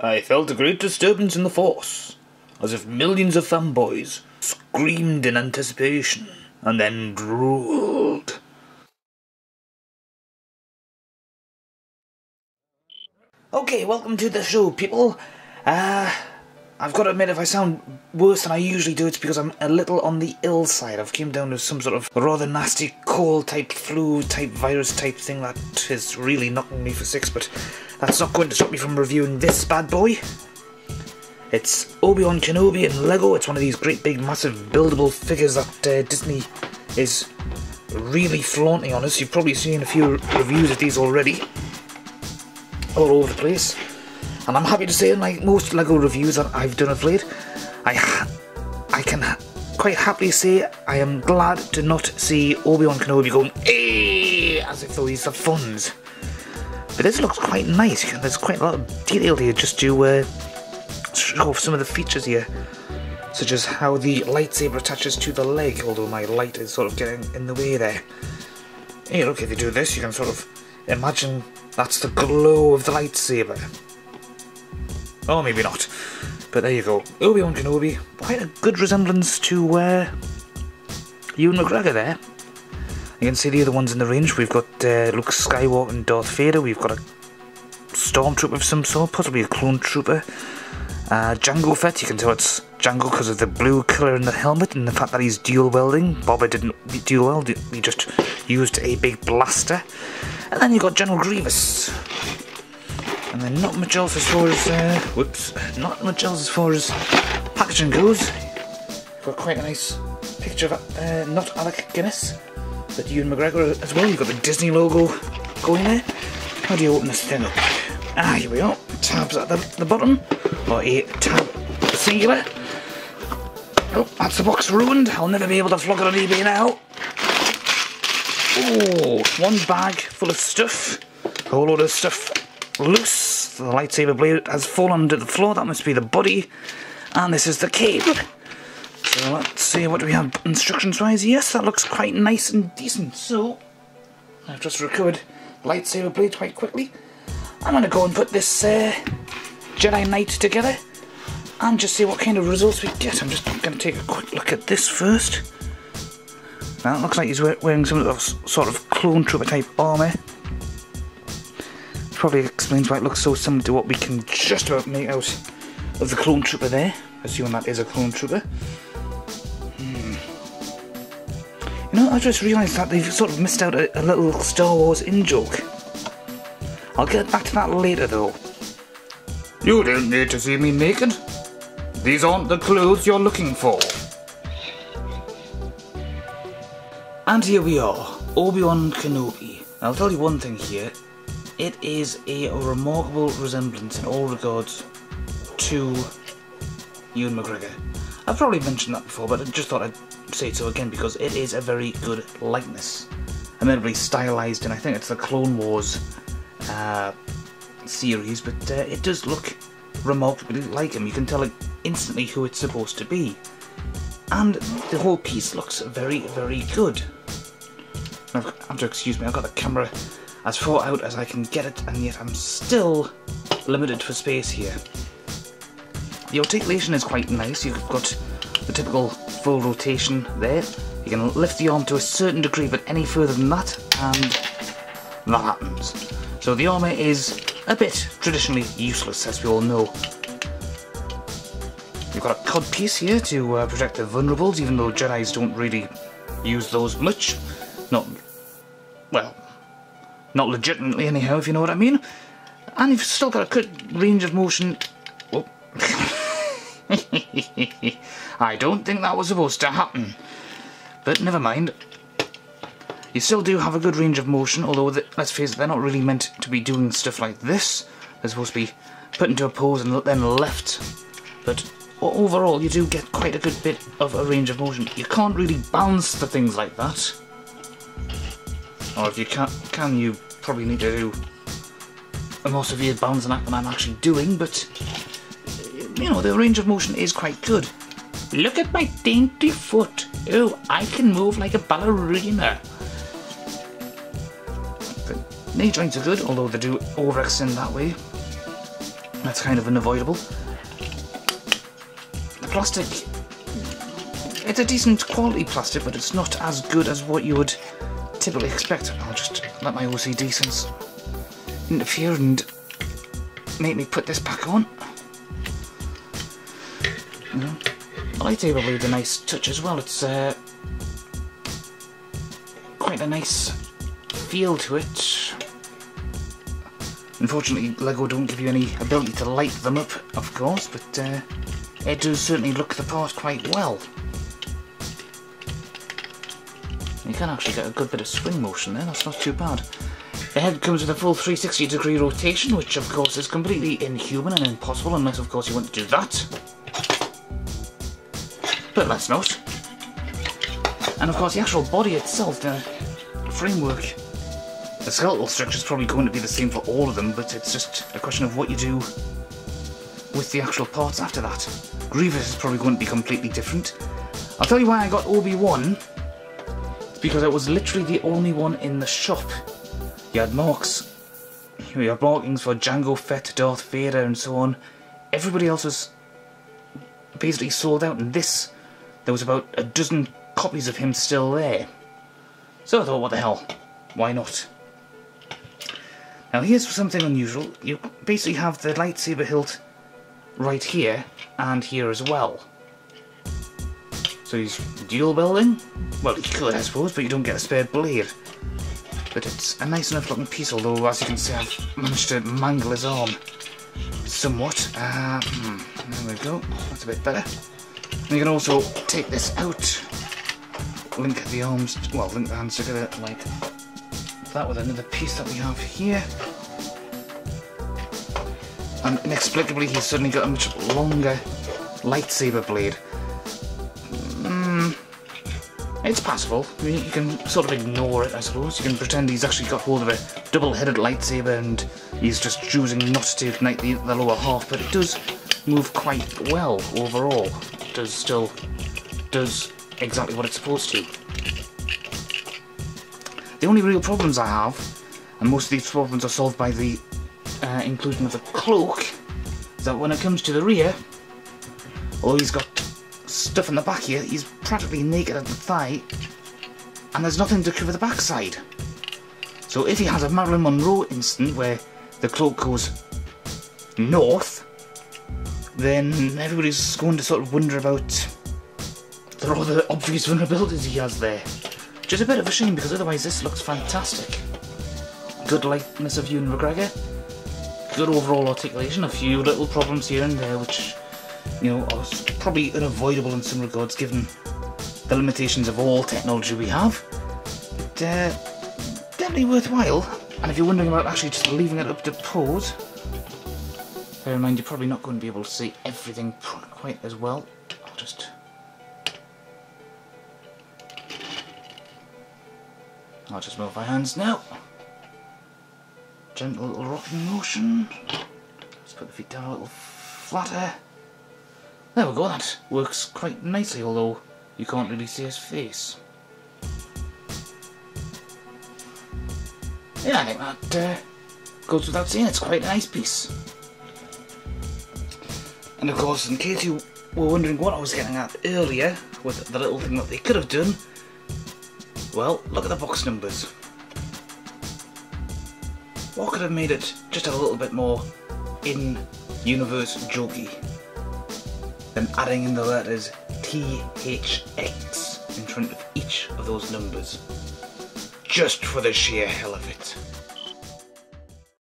I felt a great disturbance in the force, as if millions of fanboys screamed in anticipation and then drooled. Okay, welcome to the show, people. I've got to admit, if I sound worse than I usually do, it's because I'm a little on the ill side. I've came down with some sort of rather nasty cold-type, flu-type, virus-type thing that is really knocking me for six, but that's not going to stop me from reviewing this bad boy. It's Obi Wan Kenobi in LEGO. It's one of these great big massive buildable figures that Disney is really flaunting on us. You've probably seen a few reviews of these already, all over the place. And I'm happy to say, like most LEGO reviews that I've done of late, I can quite happily say I am glad to not see Obi Wan Kenobi going "Ayy!" as if though he's the funds. But this looks quite nice. There's quite a lot of detail here just to show off some of the features here, such as how the lightsaber attaches to the leg, although my light is sort of getting in the way there. Hey, look, if you do this, you can sort of imagine that's the glow of the lightsaber. Oh, maybe not. But there you go. Obi Wan Kenobi. Quite a good resemblance to Ewan McGregor there. You can see the other ones in the range. We've got Luke Skywalker and Darth Vader. We've got a stormtrooper of some sort, possibly a clone trooper. Jango Fett, you can tell it's Jango because of the blue colour in the helmet and the fact that he's dual wielding. Boba didn't dual weld, he just used a big blaster. And then you've got General Grievous. And then not much else as far as, not much else as far as packaging goes. You've got quite a nice picture of, not Alec Guinness, but Ewan McGregor as well. You've got the Disney logo going there. How do you open this thing up? Ah, here we are. Tabs at the bottom, or a tab singular. Oh, that's the box ruined. I'll never be able to flog it on eBay now. Oh, one bag full of stuff. A whole load of stuff loose. The lightsaber blade has fallen to the floor. That must be the body. And this is the cape. So let's see, what do we have instructions wise? Yes, that looks quite nice and decent. So I've just recovered lightsaber blade quite quickly. I'm going to go and put this Jedi Knight together and just see what kind of results we get. I'm just going to take a quick look at this first. Now it looks like he's wearing some sort of clone trooper type armour. Probably explains why it looks so similar to what we can just about make out of the clone trooper there, assuming that is a clone trooper. You know, I just realised that they've sort of missed out a little Star Wars in-joke. I'll get back to that later though. You don't need to see me naked. These aren't the clothes you're looking for. And here we are, Obi Wan Kenobi. I'll tell you one thing here. It is a remarkable resemblance in all regards to Ewan McGregor. I've probably mentioned that before, but I just thought I'd say so again because it is a very good likeness. Admittedly stylised, and I think it's the Clone Wars series, but it does look remarkably like him. You can tell instantly who it's supposed to be. And the whole piece looks very, very good. Now, have to excuse me, I've got the camera as far out as I can get it, and yet I'm still limited for space here. The articulation is quite nice. You've got the typical full rotation there. You can lift the arm to a certain degree, but any further than that, and that happens. So the armour is a bit traditionally useless, as we all know. You've got a cod piece here to protect the vulnerables, even though Jedis don't really use those much. Not legitimately anyhow, if you know what I mean. And you've still got a good range of motion. Oh. I don't think that was supposed to happen. But never mind. You still do have a good range of motion, although, let's face it, they're not really meant to be doing stuff like this. They're supposed to be put into a pose and then left. But overall, you do get quite a good bit of a range of motion. You can't really bounce the things like that. Or if you can, you probably need to do a more severe balancing act than I'm actually doing, but you know, the range of motion is quite good. Look at my dainty foot. Oh, I can move like a ballerina. The knee joints are good, although they do overextend that way. That's kind of unavoidable. The plastic, it's a decent quality plastic, but it's not as good as what you would typically expect. I'll just let my OCD sense interfere and make me put this back on. The lightsaber blade's a nice touch as well. It's quite a nice feel to it. Unfortunately, LEGO don't give you any ability to light them up, of course, but it does certainly look the part quite well. You can actually get a good bit of swing motion there, that's not too bad. The head comes with a full 360-degree rotation, which of course is completely inhuman and impossible unless of course you want to do that. But let's not. And of course the actual body itself, the framework, the skeletal structure is probably going to be the same for all of them, but it's just a question of what you do with the actual parts after that. Grievous is probably going to be completely different. I'll tell you why I got Obi Wan. It's because it was literally the only one in the shop. You had marks, you had markings for Jango Fett, Darth Vader and so on. Everybody else was basically sold out, and this, there was about a dozen copies of him still there. So I thought, what the hell, why not? Now here's something unusual. You basically have the lightsaber hilt right here and here as well. So he's dual building? Well, you could I suppose, but you don't get a spare blade. But it's a nice enough looking piece, although as you can see I've managed to mangle his arm somewhat. There we go, that's a bit better. And you can also take this out, link the arms, well, link the hands together like that with another piece that we have here. And inexplicably he's suddenly got a much longer lightsaber blade. It's passable. I mean, you can sort of ignore it, I suppose. You can pretend he's actually got hold of a double-headed lightsaber and he's just choosing not to ignite the lower half, but it does move quite well overall. It does exactly what it's supposed to. The only real problems I have, and most of these problems are solved by the inclusion of the cloak, is that when it comes to the rear, although he's got stuff in the back here, he's practically naked at the thigh, and there's nothing to cover the backside. So if he has a Marilyn Monroe instant where the cloak goes north, then everybody's going to sort of wonder about the rather obvious vulnerabilities he has there. Which is a bit of a shame, because otherwise this looks fantastic. Good likeness of Ewan McGregor, good overall articulation, a few little problems here and there which, you know, are probably unavoidable in some regards given the limitations of all technology we have. But definitely worthwhile, and if you're wondering about actually just leaving it up to pose, bear in mind you're probably not going to be able to see everything quite as well. I'll just move my hands now. Gentle little rocking motion. Let's put the feet down a little flatter. There we go, that works quite nicely, although you can't really see his face. Yeah, I think that goes without saying, it's quite a nice piece. And of course, in case you were wondering what I was getting at earlier with the little thing that they could have done, well, look at the box numbers. What could have made it just a little bit more in-universe jokey than adding in the letters THX in front of each of those numbers, just for the sheer hell of it.